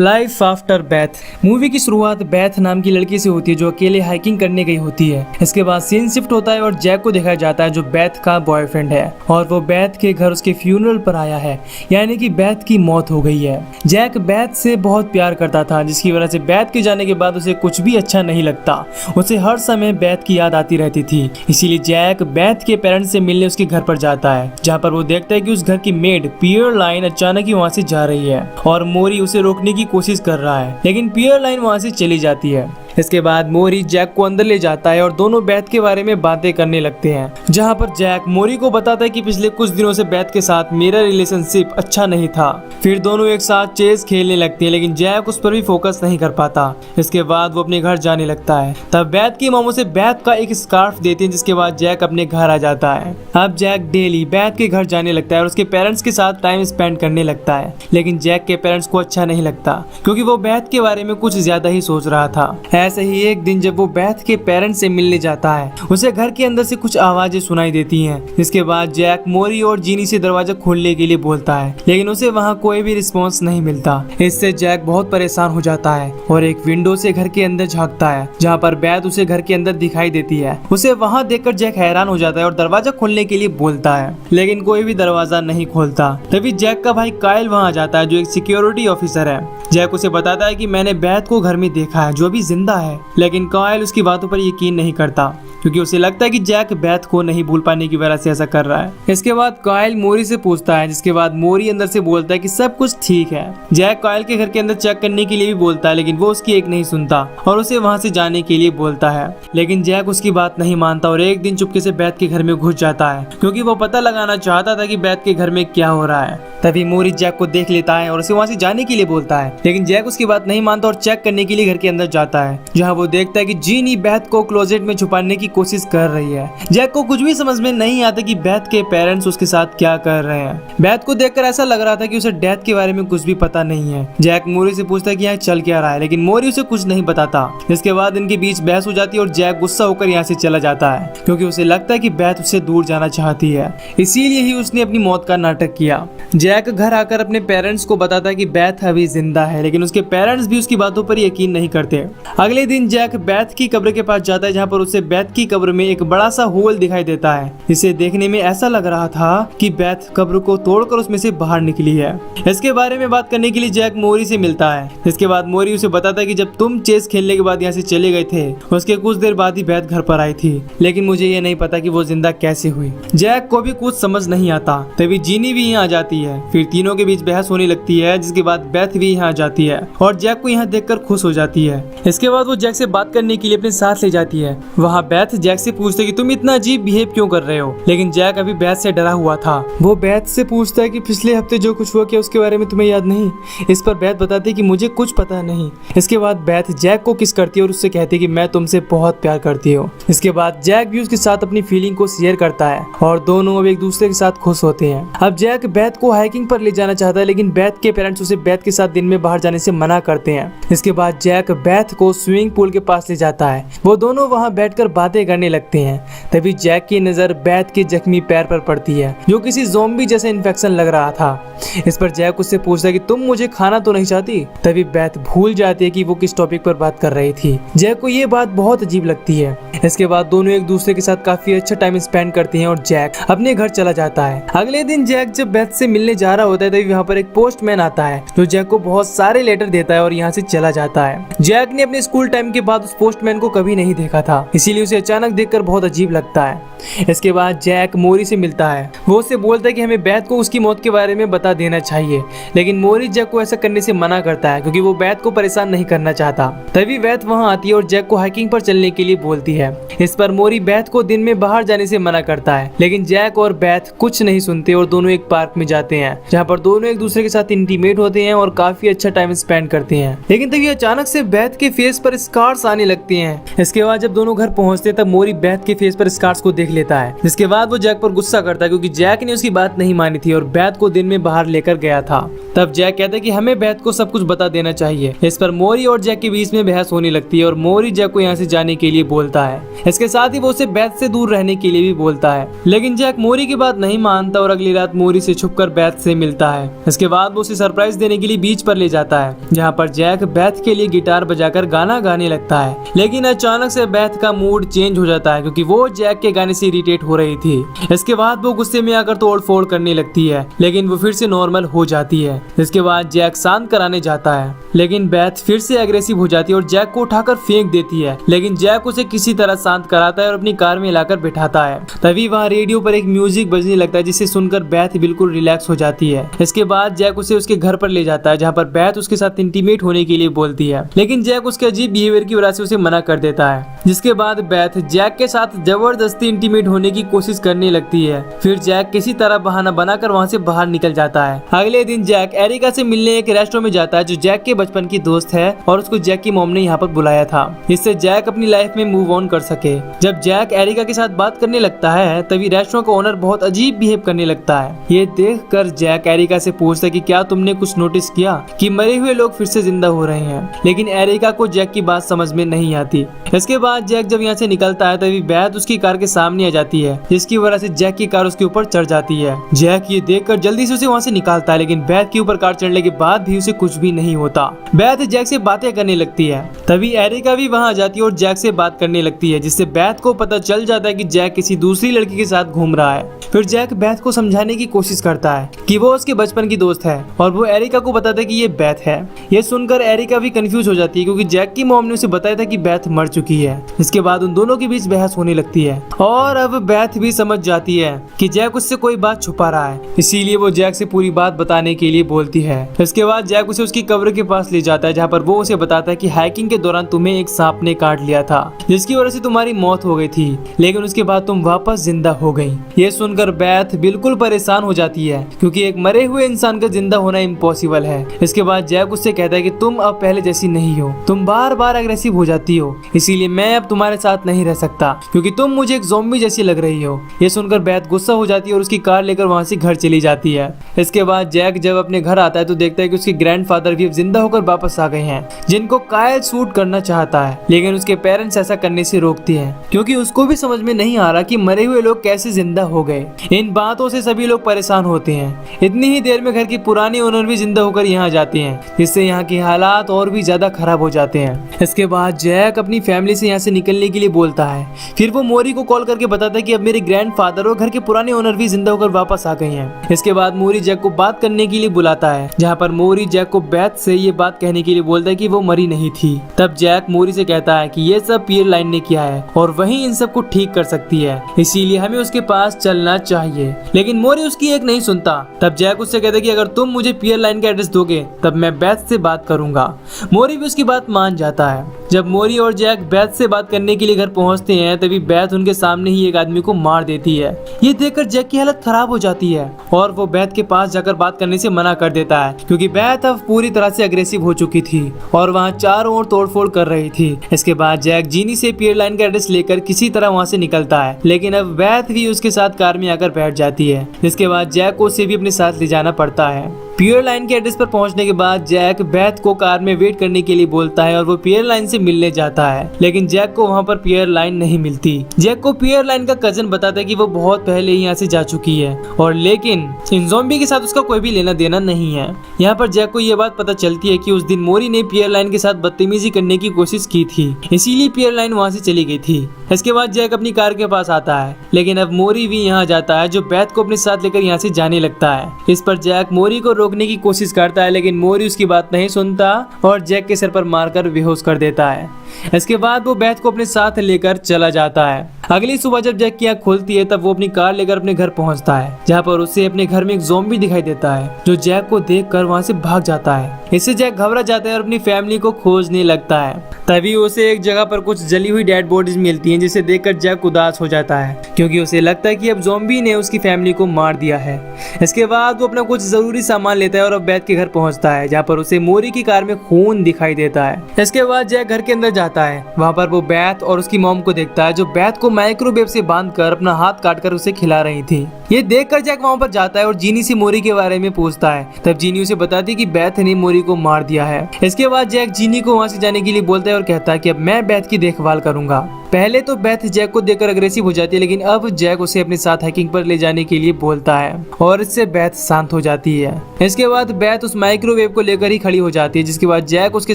Life after Beth movie की शुरुआत Beth नाम की लड़की से होती है जो अकेले हाइकिंग करने गई होती है। इसके बाद सीन शिफ्ट होता है और जैक को दिखाया जाता है जो बेथ का बॉयफ्रेंड है और वो बेथ के घर उसके फ्यूनरल पर आया है, यानी कि बेथ की मौत हो गई है। जैक बेथ से बहुत प्यार करता था जिसकी वजह से बेथ के जाने के बाद उसे कुछ भी अच्छा नहीं लगता। उसे हर समय बेथ की याद आती रहती थी, इसीलिए जैक बेथ के पेरेंट्स से मिलने उसके घर पर जाता है, जहाँ पर वो देखता है कि उस घर की मेड पियरलाइन अचानक ही वहाँ से जा रही है और मोरी उसे रोकने की कोशिश कर रहा है, लेकिन पियरलाइन वहां से चली जाती है। इसके बाद मोरी जैक को अंदर ले जाता है और दोनों बेथ के बारे में बातें करने लगते हैं, जहां पर जैक मोरी को बताता है कि पिछले कुछ दिनों से बेथ के साथ मेरा रिलेशनशिप अच्छा नहीं था। फिर दोनों एक साथ चेस खेलने लगते हैं, लेकिन जैक उस पर भी फोकस नहीं कर पाता। इसके बाद वो अपने घर जाने लगता है, तब बेथ की मामू से बेथ का एक स्कार्फ देती है, जिसके बाद जैक अपने घर आ जाता है। अब जैक डेली बेथ के घर जाने लगता है और उसके पेरेंट्स के साथ टाइम स्पेंड करने लगता है, लेकिन जैक के पेरेंट्स को अच्छा नहीं लगता क्योंकि वो बेथ के बारे में कुछ ज्यादा ही सोच रहा था। ऐसे ही एक दिन जब वो बेथ के पेरेंट्स से मिलने जाता है, उसे घर के अंदर से कुछ आवाजें सुनाई देती हैं। इसके बाद जैक मोरी और जीनी से दरवाजा खोलने के लिए बोलता है, लेकिन उसे वहां कोई भी रिस्पॉन्स नहीं मिलता। इससे जैक बहुत परेशान हो जाता है और एक विंडो से घर के अंदर झांकता है, जहाँ पर बेथ उसे घर के अंदर दिखाई देती है। उसे वहां देखकर जैक हैरान हो जाता है और दरवाजा खोलने के लिए बोलता है, लेकिन कोई भी दरवाजा नहीं खोलता। तभी जैक का भाई कायल वहां आ जाता है जो एक सिक्योरिटी ऑफिसर है। जैक उसे बताता है कि मैंने बेथ को घर में देखा है जो अभी जिंदा है, लेकिन कायल उसकी बातों पर यकीन नहीं करता क्योंकि उसे लगता है कि जैक बेथ को नहीं भूल पाने की वजह से ऐसा कर रहा है। इसके बाद कायल मोरी से पूछता है, जिसके बाद मोरी अंदर से बोलता है कि सब कुछ ठीक है। जैक कायल के घर के अंदर चेक करने के लिए भी बोलता है, लेकिन वो उसकी एक नहीं सुनता और उसे वहां से जाने के लिए बोलता है, लेकिन जैक उसकी बात नहीं मानता और एक दिन चुपके से बेथ के घर में घुस जाता है क्योंकि वो पता लगाना चाहता था कि बेथ के घर में क्या हो रहा है। तभी मोरी जैक को देख लेता है और उसे वहां से जाने के लिए बोलता है, लेकिन जैक उसकी बात नहीं मानता और चेक करने के लिए घर के अंदर जाता है, जहाँ वो देखता है कि जीनी बेथ को क्लोजेट में छुपाने की कोशिश कर रही है। जैक को कुछ भी समझ में नहीं आता कि बेथ के पेरेंट्स उसके साथ क्या कर रहे हैं। बेथ को देखकर ऐसा लग रहा था कि उसे डेथ के बारे में कुछ भी पता नहीं है। जैक मोरी से पूछता है कि यहाँ चल क्या रहा है, लेकिन मोरी उसे कुछ नहीं बताता। इसके बाद इनके बीच बहस हो जाती है और जैक गुस्सा होकर यहाँ से चला जाता है क्योंकि उसे लगता है कि बेथ उससे दूर जाना चाहती है, इसीलिए ही उसने अपनी मौत का नाटक किया। जैक घर आकर अपने पेरेंट्स को बताता है कि बेथ अभी जिंदा है, लेकिन उसके पेरेंट्स भी उसकी बातों पर यकीन नहीं करते। अगले दिन जैक बेथ की कब्र के पास जाता है, जहाँ पर उसे बेथ की कब्र में एक बड़ा सा होल दिखाई देता है। इसे देखने में ऐसा लग रहा था कि बेथ कब्र को तोड़कर उसमें से बाहर निकली है। इसके बारे में बात करने के लिए जैक मोरी से मिलता है। इसके बाद मोरी उसे बताता है कि जब तुम चेस खेलने के बाद यहाँ से चले गए थे, उसके कुछ देर बाद ही बेथ घर पर आई थी, लेकिन मुझे ये नहीं पता कि वो जिंदा कैसे हुई। जैक को भी कुछ समझ नहीं आता। तभी जीनी भी यहाँ आ जाती है, फिर तीनों के बीच बहस होने लगती है, जिसके बाद बेथ भी यहाँ आ जाती है और जैक को यहाँ देखकर खुश हो जाती है। इसके बाद वो जैक से बात करने के लिए अपने साथ ले जाती है। वहाँ बेथ जैक से पूछते कि तुम इतना अजीब बिहेव क्यों कर रहे हो, लेकिन जैक अभी बेथ से डरा हुआ था। वो बेथ से पूछता है कि पिछले हफ्ते जो कुछ हुआ क्या उसके बारे में तुम्हें याद नहीं। इस पर बेथ बताती है कि मुझे कुछ पता नहीं। इसके बाद बेथ जैक को किस करती है और उससे कहती है कि मैं तुमसे बहुत प्यार करती हूँ। इसके बाद जैक भी उसके साथ अपनी फीलिंग को शेयर करता है और दोनों अब एक दूसरे के साथ खुश होते हैं। अब जैक बेथ को हाइकिंग पर ले जाना चाहता है, लेकिन बेथ के पेरेंट्स उसे बेथ के साथ दिन में बाहर जाने से मना करते हैं। इसके बाद जैक बेथ को स्विमिंग पूल के पास ले जाता है। वो दोनों वहाँ बैठकर बातें करने लगते हैं। तभी जैक की नजर बेथ के जख्मी पैर पर पड़ती है, जो किसी ज़ॉम्बी जैसे इन्फेक्शन लग रहा था। इस पर जैक उससे पूछता है कि तुम मुझे खाना तो नहीं चाहती। तभी बेथ भूल जाती है कि वो किस टॉपिक पर बात कर रही थी। जैक को ये बात बहुत अजीब लगती है। इसके बाद दोनों एक दूसरे के साथ काफी अच्छा टाइम स्पेंड करते हैं और जैक अपने घर चला जाता है। अगले दिन जैक जब बेथ से मिलने जा रहा होता है, तभी वहाँ पर एक पोस्टमैन आता है जो जैक को बहुत सारे लेटर देता है और यहाँ से चला जाता है। जैक ने अपने स्कूल टाइम के बाद उस पोस्टमैन को कभी नहीं देखा था, इसीलिए उसे अचानक देखकर बहुत अजीब लगता है। इसके बाद जैक मोरी से मिलता है। वो उससे बोलता है कि हमें बेथ को उसकी मौत के बारे में बता देना चाहिए, लेकिन मोरी जैक को ऐसा करने से मना करता है क्योंकि वो बेथ को परेशान नहीं करना चाहता। तभी बेथ वहां आती है और जैक को हाइकिंग पर चलने के लिए बोलती है। इस पर मोरी बेथ को दिन में बाहर जाने से मना करता है, लेकिन जैक और बेथ कुछ नहीं सुनते और दोनों एक पार्क में जाते हैं, जहाँ पर दोनों एक दूसरे के साथ इंटीमेट होते हैं और काफी अच्छा टाइम स्पेंड करते हैं। लेकिन तभी अचानक से बेथ के फेस पर स्कार्स आने लगते हैं। इसके बाद जब दोनों घर पहुंचते हैं तब मोरी बेथ के फेस पर स्कार्स को देख लेता है, जिसके बाद वो जैक पर गुस्सा करता है क्योंकि जैक ने उसकी बात नहीं मानी थी और बेथ को दिन में बाहर लेकर गया था। तब जैक कहता है कि हमें बेथ को सब कुछ बता देना चाहिए। इस पर मोरी और जैक के बीच में बहस होने लगती है और मोरी जैक को यहाँ से जाने के लिए बोलता है। इसके साथ ही वो उसे बेथ से दूर रहने के लिए भी बोलता है, लेकिन जैक मोरी की बात नहीं मानता और अगली रात मोरी से छुपकर बेथ से मिलता है। इसके बाद वो उसे सरप्राइज देने के लिए बीच पर ले जाता है, जहाँ पर जैक बेथ के लिए गिटार बजाकर गाना गाने लगता है। लेकिन अचानक से बेथ का मूड चेंज हो जाता है क्योंकि वो जैक के गाने से इरिटेट हो रही थी। इसके बाद वो गुस्से में आकर तोड़ फोड़ करने लगती है, लेकिन वो फिर से नॉर्मल हो जाती है। इसके बाद जैक शांत कराने जाता है, लेकिन बेथ फिर से एग्रेसिव हो जाती है और जैक को उठाकर फेंक देती है। लेकिन जैक उसे किसी तरह शांत कराता है और अपनी कार में लाकर बिठाता है। तभी वहाँ रेडियो पर एक म्यूजिक बजने लगता है, जिसे सुनकर बेथ बिल्कुल रिलैक्स हो जाती है। इसके बाद जैक उसे उसके घर पर ले जाता है, जहाँ पर बेथ उसके साथ इंटीमेट होने के लिए बोलती है, लेकिन जैक उसके अजीब बिहेवियर की वजह से उसे मना कर देता है। जिसके बाद बेथ जैक के साथ जबरदस्ती इंटीमेट होने की कोशिश करने लगती है। फिर जैक किसी तरह बहाना बनाकर वहाँ से बाहर निकल जाता है। अगले दिन जैक एरिका से मिलने एक रेस्टोरेंट में जाता है, जो जैक के बचपन की दोस्त है और उसको जैक की मॉम ने यहाँ पर बुलाया था, इससे जैक अपनी लाइफ में मूव ऑन कर सके। जब जैक एरिका के साथ बात करने लगता है तभी रेस्टोरेंट का ओनर बहुत अजीब बिहेव करने लगता है। ये देखकर जैक एरिका से पूछता है कि क्या तुमने कुछ नोटिस किया कि मरे हुए लोग फिर से जिंदा हो रहे हैं, लेकिन एरिका को जैक की बात समझ में नहीं आती। इसके बाद जैक जब यहाँ से निकलता है तभी बेथ उसकी कार के सामने आ जाती है, जिसकी वजह से जैक की कार उसके ऊपर चढ़ जाती है। जैक ये देखकर जल्दी से उसे वहाँ से निकालता है, लेकिन बेथ के ऊपर कार चढ़ने के बाद भी उसे कुछ भी नहीं होता। बेथ जैक से बातें करने लगती है, तभी एरिका भी वहाँ आ जाती है और जैक से बात करने लगती है, जिससे बेथ को पता चल जाता है कि जैक किसी दूसरी लड़की के साथ घूम रहा है। फिर जैक बेथ को समझाने की कोशिश करता है कि वो उसके बचपन की दोस्त है और वो एरिका को बताता है कि ये बेथ है। ये सुनकर एरिका भी कंफ्यूज हो जाती है क्योंकि जैक की मॉम ने उसे बताया था कि बेथ मर चुकी है। इसके बाद उन दोनों के बीच बहस होने लगती है और अब बेथ भी समझ जाती है कि जैक उससे कोई बात छुपा रहा है, इसीलिए वो जैक से पूरी बात बताने के लिए बोलती है। इसके बाद जैक उसे उसकी कब्र के पास ले जाता है, जहाँ पर वो उसे बताता है कि हाइकिंग के दौरान तुम्हें एक सांप ने काट लिया था, जिसकी वजह से तुम्हारी मौत हो गई थी, लेकिन उसके बाद तुम वापस जिंदा हो गई। ये सुनकर बेथ बिल्कुल परेशान हो जाती है क्योंकि एक मरे हुए इंसान का जिंदा होना इम्पॉसिबल है। इसके बाद जैक उससे कहता है कि तुम अब पहले जैसी नहीं हो, तुम बार बार एग्रेसिव हो जाती हो, इसीलिए मैं अब तुम्हारे साथ नहीं रह सकता क्योंकि तुम मुझे एक ज़ॉम्बी जैसी लग रही हो। ये सुनकर बेथ गुस्सा हो जाती है और उसकी कार लेकर वहाँ से घर चली जाती है। इसके बाद जैक जब अपने घर आता है तो देखता है कि उसके ग्रैंडफादर भी अब जिंदा होकर वापस आ गए हैं, जिनको कायल शूट करना चाहता है, लेकिन उसके पेरेंट्स ऐसा करने से रोकती हैं क्योंकि उसको भी समझ में नहीं आ रहा कि मरे हुए लोग कैसे जिंदा हो गए। इन बातों से सभी लोग परेशान होते हैं। इतनी ही देर में घर की पुरानी ओनर भी जिंदा होकर यहाँ जाती हैं, जिससे यहाँ के हालात और भी ज्यादा खराब हो जाते हैं। इसके बाद जैक अपनी फैमिली से यहाँ से निकलने के लिए बोलता है। फिर वो मोरी को कॉल करके बताता है कि अब मेरे ग्रैंडफादर और घर के पुराने ओनर भी जिंदा होकर वापस आ गए हैं। इसके बाद मोरी जैक को बात करने के लिए बुलाता है, जहाँ पर मोरी जैक को बेथ से ये बात कहने के लिए बोलता है कि वो मरी नहीं थी। तब जैक मोरी से कहता है कि ये सब पियर लाइन ने किया है और वही इन सब को ठीक कर सकती है, इसीलिए हमें उसके पास चलना चाहिए। लेकिन मोरी उसकी एक नहीं सुनता। तब जैक उससे कहता है कि अगर तुम मुझे पियर लाइन का एड्रेस दोगे तब मैं बेथ से बात करूंगा। मोरी भी उसकी बात मान जाता है। जब मोरी और जैक बेथ से बात करने के लिए घर पहुंचते हैं तभी बेथ उनके सामने ही एक आदमी को मार देती है। ये देखकर जैक की हालत खराब हो जाती है और वो बेथ के पास जाकर बात करने से मना कर देता है क्योंकि बेथ अब पूरी तरह से अग्रेसिव हो चुकी थी और वहाँ चारों ओर तोड़फोड़ कर रही थी। इसके बाद जैक जीनी से पियर लाइन का एड्रेस लेकर किसी तरह वहाँ से निकलता है, लेकिन अब बेथ भी उसके साथ कार में आकर बैठ जाती है। इसके बाद जैक को उसे भी अपने साथ ले जाना पड़ता है। पियर लाइन के एड्रेस पर पहुंचने के बाद जैक बेथ को कार में वेट करने के लिए बोलता है और वो पियर लाइन से मिलने जाता है, लेकिन जैक को वहां पर पियर लाइन नहीं मिलती। जैक को पियर लाइन का कजन बताता है कि वो बहुत पहले ही यहाँ से जा चुकी है और लेकिन इन ज़ॉम्बी के साथ उसका कोई भी लेना देना नहीं है। यहाँ पर जैक को ये बात पता चलती है कि उस दिन मोरी ने पियर लाइन के साथ बदतमीजी करने की कोशिश की थी, इसीलिए पियर लाइन वहाँ से चली गई थी। इसके बाद जैक अपनी कार के पास आता है, लेकिन अब मोरी भी यहाँ जाता है, जो बेथ को अपने साथ लेकर यहाँ से जाने लगता है। इस पर जैक मोरी को रोकने की कोशिश करता है, लेकिन मोरी उसकी बात नहीं सुनता और जैक के सर पर मारकर बेहोश कर देता है। इसके बाद वो बेथ को अपने साथ लेकर चला जाता है। अगली सुबह जब जैक की आँख खुलती है तब वो अपनी कार लेकर अपने घर पहुंचता है, जहाँ पर उसे अपने घर में एक ज़ॉम्बी दिखाई देता है जो जैक को देखकर वहाँ से भाग जाता है। इससे जैक घबरा जाता है और अपनी फैमिली को खोजने लगता है। तभी उसे एक जगह पर कुछ जली हुई डेड बॉडीज मिलती हैं, जिसे देखकर जैक उदास हो जाता है क्योंकि उसे लगता है कि अब ज़ॉम्बी ने उसकी फैमिली को मार दिया है। इसके बाद वो अपना कुछ जरूरी सामान लेता है और अब बेथ के घर पहुंचता है, जहाँ पर उसे मोरी की कार में खून दिखाई देता है। इसके बाद जैक घर के अंदर जाता है, वहाँ पर वो बेथ और उसकी मॉम को देखता है जो बेथ को माइक्रोवेव से बांधकर अपना हाथ काटकर उसे खिला रही थी। ये देखकर जैक वहाँ पर जाता है और जीनी से मोरी के बारे में पूछता है। तब जीनी उसे बताती कि बेथ ने मोरी को मार दिया है। इसके बाद जैक जीनी को वहाँ से जाने के लिए बोलता है और कहता है कि अब मैं बेथ की देखभाल करूंगा। पहले तो बेथ जैक को देखकर अग्रेसिव हो जाती है, लेकिन अब जैक उसे अपने साथ हाइकिंग पर ले जाने के लिए बोलता है और इससे बेथ शांत हो जाती है। इसके बाद बेथ उस माइक्रोवेव को लेकर ही खड़ी हो जाती है, जिसके बाद जैक उसके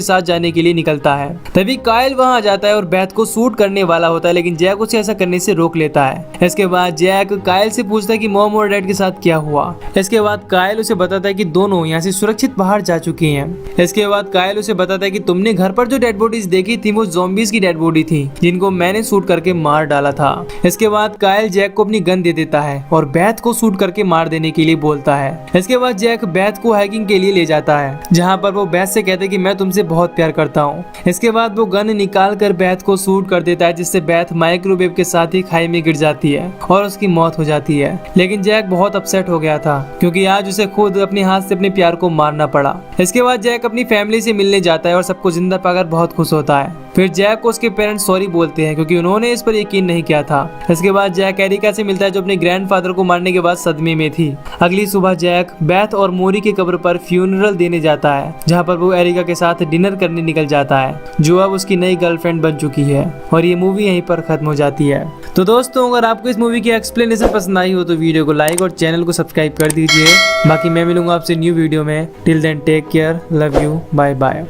साथ जाने के लिए निकलता है। तभी कायल वहाँ आ जाता है और बेथ को शूट करने वाला होता है, लेकिन जैक उसे ऐसा करने से रोक लेता है। इसके बाद जैक कायल से पूछता है कि मॉम और डैड के साथ क्या हुआ। इसके बाद कायल उसे बताता है कि दोनों यहाँ से सुरक्षित बाहर जा चुके हैं। इसके बाद कायल उसे बताता है कि तुमने घर पर जो डेड बॉडीज देखी थी वो ज़ॉम्बीज की डेड बॉडी थी, जिनको मैंने शूट करके मार डाला था। इसके बाद कायल जैक को अपनी गन दे देता है और बेथ को शूट करके मार देने के लिए बोलता है। इसके बाद जैक बेथ को हाइकिंग के लिए ले जाता है, जहाँ पर वो बेथ से कहते हैं कि मैं तुमसे बहुत प्यार करता हूँ। इसके बाद वो गन निकाल कर बेथ को शूट कर देता है, जिससे बेथ माइक्रोवेव के साथ ही खाई में गिर जाती है और उसकी मौत हो जाती है। लेकिन जैक बहुत अपसेट हो गया था क्योंकि आज उसे खुद अपने हाथ से अपने प्यार को मारना पड़ा। इसके बाद जैक अपनी फैमिली से मिलने जाता है और सबको जिंदा पाकर बहुत खुश होता है। फिर जैक को उसके पेरेंट्स सॉरी बोलते हैं क्योंकि उन्होंने इस पर यकीन नहीं किया था। इसके बाद जैक एरिका से मिलता है जो अपने ग्रैंडफादर को मारने के बाद सदमे में थी। अगली सुबह जैक बेथ और मोरी के कब्र पर फ्यूनरल देने जाता है, जहाँ पर वो एरिका के साथ डिनर करने निकल जाता है, जो अब उसकी नई गर्लफ्रेंड बन चुकी है। और ये मूवी यहीं पर खत्म हो जाती है। तो दोस्तों, अगर आपको इस मूवी की एक्सप्लेनेशन पसंद आई हो तो वीडियो को लाइक और चैनल को सब्सक्राइब कर दीजिए। बाकी मैं मिलूंगा आपसे न्यू वीडियो में। Till then take care, love you, bye bye.